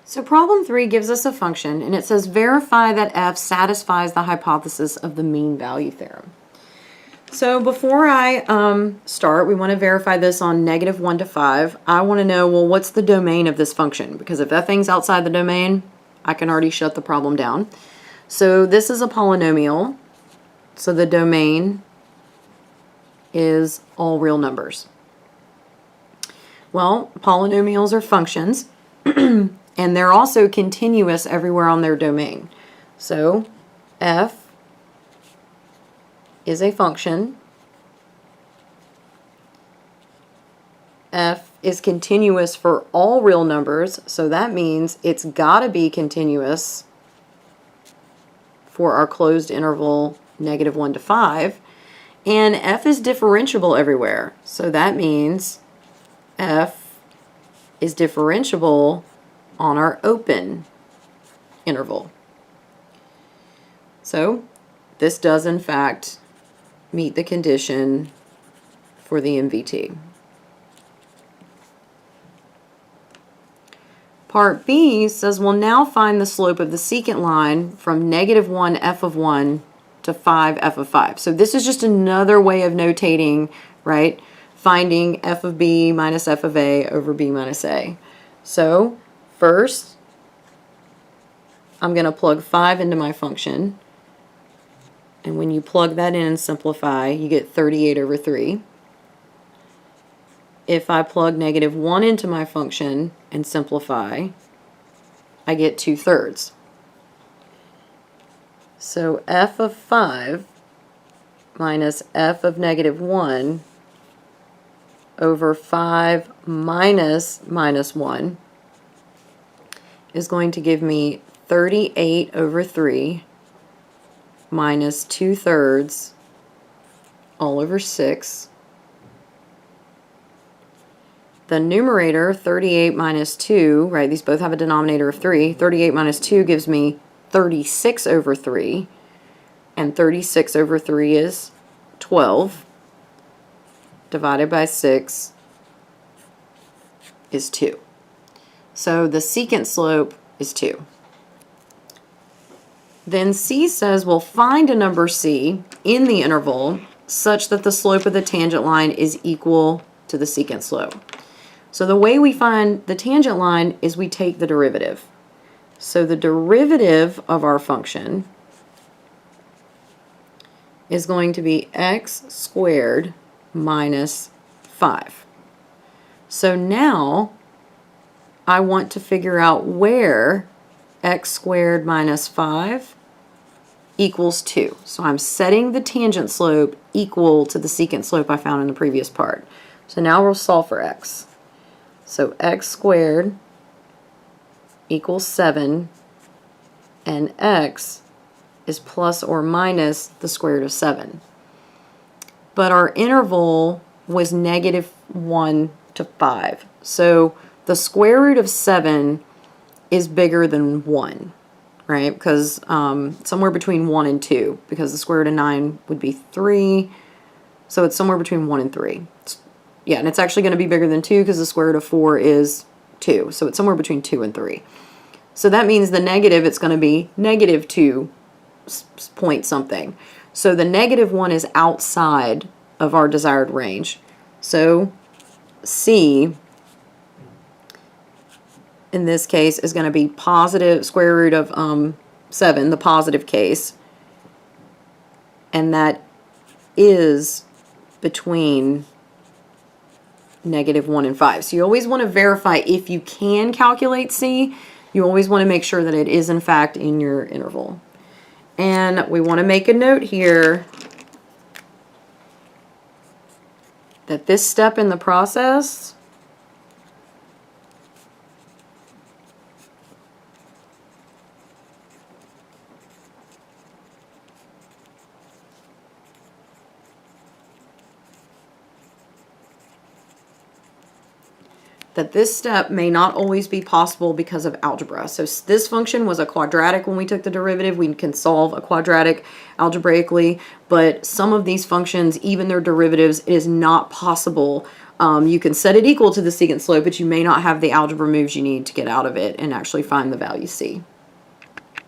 So problem 3 gives us a function, and it says verify that f satisfies the hypothesis of the mean value theorem. So before I start, we want to verify this on -1 to 5. I want to know, well, what's the domain of this function? Because if that thing's outside the domain, I can already shut the problem down. So this is a polynomial, so the domain is all real numbers. Well, polynomials are functions, and they're also continuous everywhere on their domain. So f is a function. F is continuous for all real numbers, so that means it's got to be continuous for our closed interval -1 to 5. And f is differentiable everywhere, so that means f is differentiable on our open interval. So this does in fact meet the condition for the MVT. Part B says we'll now find the slope of the secant line from -1 f of 1 to 5 f of 5. So this is just another way of notating, right? Finding f of b minus f of a over b minus a. So first, I'm going to plug 5 into my function. And when you plug that in and simplify, you get 38 over 3. If I plug -1 into my function and simplify, I get 2/3. So f of 5 minus f of -1 over 5 minus -1 is going to give me 38 over 3 minus 2/3 all over 6. The numerator, 38 minus 2, right, these both have a denominator of 3. 38 minus 2 gives me 36 over 3, and 36 over 3 is 12, divided by 6 is 2. So the secant slope is 2. Then C says we'll find a number C in the interval such that the slope of the tangent line is equal to the secant slope. So the way we find the tangent line is we take the derivative. So the derivative of our function is going to be x squared minus 5. So now I want to figure out where x squared minus 5 equals 2. So I'm setting the tangent slope equal to the secant slope I found in the previous part. So now we'll solve for x. So x squared equals 7, and x is plus or minus the square root of 7. But our interval was -1 to 5. So the square root of 7 is bigger than 1, right? Because somewhere between 1 and 2, because the square root of 9 would be 3. So it's somewhere between 1 and 3. Yeah, and it's actually going to be bigger than 2 because the square root of 4 is 2. So it's somewhere between 2 and 3. So that means the negative, it's going to be -2 point something. So the -1 is outside of our desired range. So C, in this case, is going to be positive square root of 7, the positive case. And that is between -1 and 5. So you always want to verify if you can calculate C, you always want to make sure that it is in fact in your interval. And we want to make a note here that this step in the process may not always be possible because of algebra. So this function was a quadratic when we took the derivative. We can solve a quadratic algebraically, but some of these functions, even their derivatives, it is not possible You can set it equal to the secant slope, but you may not have the algebra moves you need to get out of it and actually find the value C.